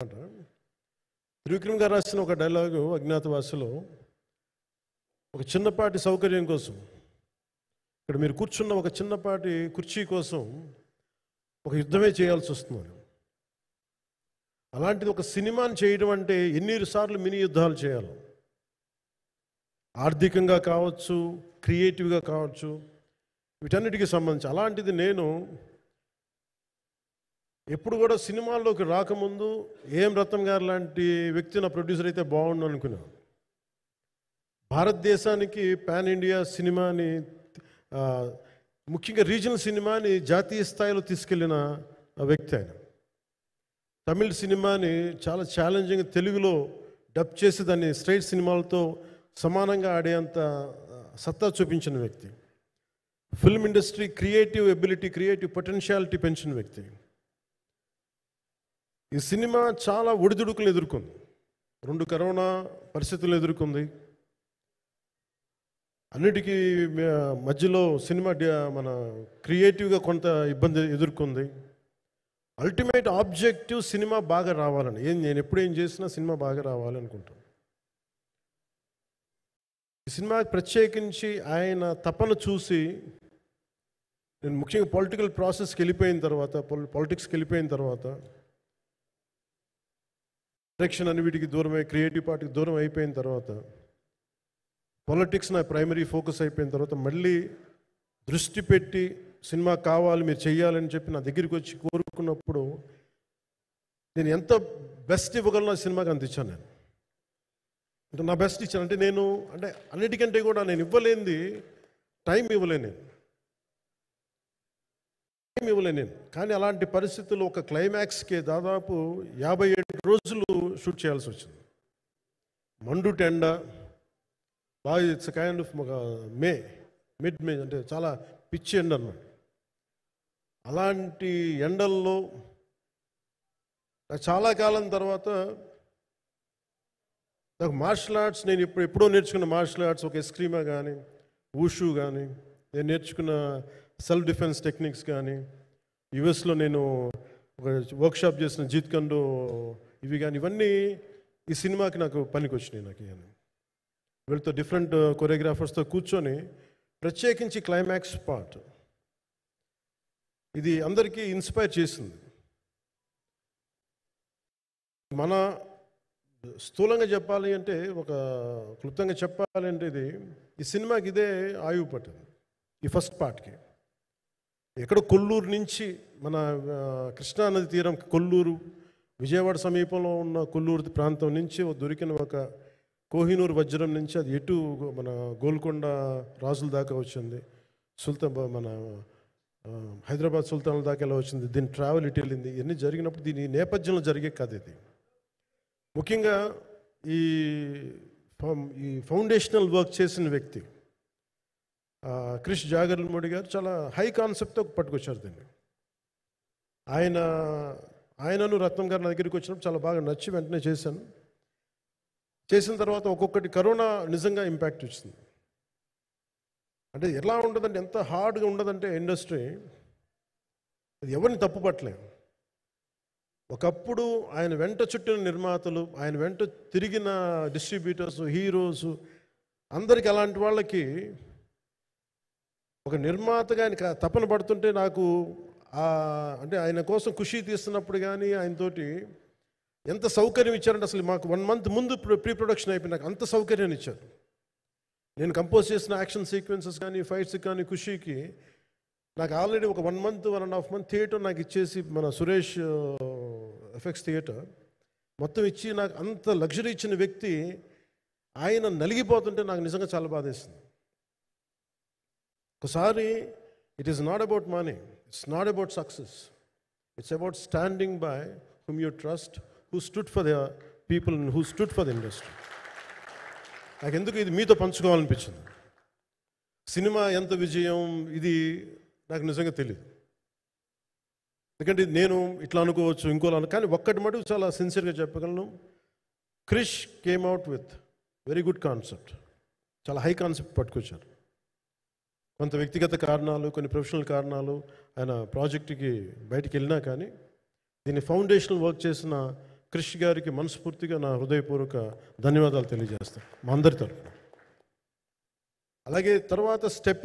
త్రివిక్రమ్ గారు రాసిన ఒక డైలాగు అజ్ఞాతవాసిలో, ఒక చిన్నపాటి సౌకర్యం కోసం, ఇక్కడ మీరు కూర్చున్న ఒక చిన్నపాటి కుర్చీ కోసం ఒక యుద్ధమే చేయాల్సి వస్తుంది. అలాంటిది ఒక సినిమాని చేయడం అంటే ఎన్నిసార్లు మినీ యుద్ధాలు చేయాలి. ఆర్థికంగా కావచ్చు, క్రియేటివ్గా కావచ్చు, వీటన్నిటికీ సంబంధించి. అలాంటిది నేను ఎప్పుడు కూడా సినిమాల్లోకి రాకముందు ఏం రత్నం గారు లాంటి వ్యక్తి నా ప్రొడ్యూసర్ అయితే బాగుండు అనుకున్నాను. భారతదేశానికి పాన్ ఇండియా సినిమాని, ముఖ్యంగా రీజనల్ సినిమాని జాతీయ స్థాయిలో తీసుకెళ్లిన వ్యక్తి ఆయన. తమిళ సినిమాని చాలా ఛాలెంజింగ్ తెలుగులో డబ్ చేసి దాన్ని స్ట్రైట్ సినిమాలతో సమానంగా ఆడేంత సత్తా చూపించిన వ్యక్తి. Film industry creative ability, creative potentiality పెంచిన వ్యక్తి. ఈ సినిమా చాలా ఒడిదుడుకులు ఎదుర్కొంది. 2 కరోనా పరిస్థితులు ఎదుర్కొంది. అన్నిటికీ మధ్యలో సినిమా మన క్రియేటివ్గా కొంత ఇబ్బంది ఎదుర్కొంది. అల్టిమేట్ ఆబ్జెక్టివ్ సినిమా బాగా రావాలని, నేను ఎప్పుడు ఏం చేసినా సినిమా బాగా రావాలనుకుంటాను. ఈ సినిమాకి ప్రత్యేకించి ఆయన తపన చూసి నేను ముఖ్యంగా పొలిటికల్ ప్రాసెస్కి వెళ్ళిపోయిన తర్వాత, పాలిటిక్స్కి వెళ్ళిపోయిన తర్వాత, డైరెక్షన్ అని వీటికి దూరమై క్రియేటివ్ పార్టీకి దూరం అయిపోయిన తర్వాత, పాలిటిక్స్ నా ప్రైమరీ ఫోకస్ అయిపోయిన తర్వాత, మళ్ళీ దృష్టి పెట్టి సినిమా కావాలి, మీరు చెయ్యాలని చెప్పి నా దగ్గరికి వచ్చి కోరుకున్నప్పుడు నేను ఎంత బెస్ట్ ఇవ్వగలను ఆ సినిమాకి అంత ఇచ్చాను. నేను అంటే నా బెస్ట్ ఇచ్చాను. అంటే నేను అంటే అన్నిటికంటే కూడా నేను ఇవ్వలేనిది టైం ఇవ్వలేను నేను. కానీ అలాంటి పరిస్థితుల్లో ఒక క్లైమాక్స్కి దాదాపు 57 రోజులు షూట్ చేయాల్సి వచ్చింది. మండు టెండ బాగా, ఇట్స్ కైండ్ ఆఫ్ మిడ్ మే, అంటే చాలా పిచ్చి ఎండ అన్నమాట. అలాంటి ఎండల్లో చాలా కాలం తర్వాత నాకు మార్షల్ ఆర్ట్స్, నేను ఎప్పుడో నేర్చుకున్న మార్షల్ ఆర్ట్స్, ఒక ఎస్క్రీమా కానీ, ఊషు కానీ, నేను నేర్చుకున్న సెల్ఫ్ డిఫెన్స్ టెక్నిక్స్ కానీ, యుఎస్లో నేను ఒక వర్క్షాప్ చేసిన జీత్ కండో ఇవి కానీ, ఇవన్నీ ఈ సినిమాకి నాకు పనికి వచ్చినాయి. నాకు వీళ్ళతో డిఫరెంట్ కొరియోగ్రాఫర్స్తో కూర్చొని ప్రత్యేకించి క్లైమాక్స్ పార్ట్ ఇది అందరికీ ఇన్స్పైర్ చేసింది. మన స్థూలంగా చెప్పాలి అంటే, ఒక క్లుప్తంగా చెప్పాలి అంటే, ఈ సినిమాకి ఇదే ఆయువు పట్టింది. ఈ ఫస్ట్ పార్ట్కి ఎక్కడో కొల్లూరు నుంచి, మన కృష్ణానది తీరం కొల్లూరు, విజయవాడ సమీపంలో ఉన్న కొల్లూరు ప్రాంతం నుంచి దొరికిన ఒక కోహినూరు వజ్రం నుంచి అది ఎటు మన గోల్కొండ రాజుల దాకా వచ్చింది, మన హైదరాబాద్ సుల్తాన్ల దాకా ఎలా వచ్చింది, దీని ట్రావెల్ ఇటు వెళ్ళింది. ఇవన్నీ జరిగినప్పుడు దీని నేపథ్యంలో జరిగే కథ ఇది. ముఖ్యంగా ఈ ఫౌండేషనల్ వర్క్ చేసిన వ్యక్తి క్రిష్ జాగర్లమూడి గారు చాలా హై కాన్సెప్ట్తో పట్టుకొచ్చారు దీన్ని. ఆయనను రత్నం గారు నా దగ్గరికి వచ్చినప్పుడు చాలా బాగా నచ్చి వెంటనే చేశాను. చేసిన తర్వాత ఒక్కొక్కటి కరోనా నిజంగా ఇంపాక్ట్ ఇచ్చింది. అంటే ఎలా ఉండదంటే, ఎంత హార్డ్గా ఉండదంటే ఇండస్ట్రీ, అది ఎవరిని తప్పు పట్టలేము. ఒకప్పుడు ఆయన వెంట చుట్టిన నిర్మాతలు, ఆయన వెంట తిరిగిన డిస్ట్రిబ్యూటర్స్, హీరోస్, అందరికి అలాంటి వాళ్ళకి ఒక నిర్మాతగా ఆయన తపన పడుతుంటే నాకు అంటే ఆయన కోసం ఖుషి తీస్తున్నప్పుడు కానీ ఆయనతోటి ఎంత సౌకర్యం ఇచ్చారంటే, అసలు మాకు 1 month ముందు ప్రీ ప్రొడక్షన్ అయిపోయి నాకు అంత సౌకర్యాన్ని ఇచ్చారు. నేను కంపోజ్ చేసిన యాక్షన్ సీక్వెన్సెస్ కానీ, ఫైట్స్ కానీ, ఖుషీకి నాకు ఆల్రెడీ ఒక 1 month 1.5 month థియేటర్ నాకు ఇచ్చేసి, మన సురేష్ ఎఫెక్ట్స్ థియేటర్ మొత్తం ఇచ్చి నాకు అంత లగ్జరీ ఇచ్చిన వ్యక్తి ఆయన నలిగిపోతుంటే నాకు నిజంగా చాలా బాధేస్తుంది. ఒకసారి it is not about money, it's not about success, it's about standing by hmm you trust, who stood for the people, who stood for the industry. నాకు ఎందుకు ఇది మీతో పంచుకోవాలనిపించింది. సినిమా ఎంత విజయం ఇది నాకు నిజంగా తెలియదు. ఎందుకంటే నేను ఇట్లా అనుకోవచ్చు, ఇంకోలా, కానీ ఒక్కటి మటుకు చాలా సిన్సియర్గా చెప్పగలను. Krish came out with very good concept, చాలా హై కాన్సెప్ట్ పట్టుకొచ్చారు. కొంత వ్యక్తిగత కారణాలు, కొన్ని ప్రొఫెషనల్ కారణాలు ఆయన ప్రాజెక్టుకి బయటికి వెళ్ళినా కానీ, దీన్ని ఫౌండేషనల్ వర్క్ చేసిన క్రిష్ గారికి మనస్ఫూర్తిగా నా హృదయపూర్వక ధన్యవాదాలు తెలియజేస్తాను మా అందరి తరఫున. అలాగే తర్వాత స్టెప్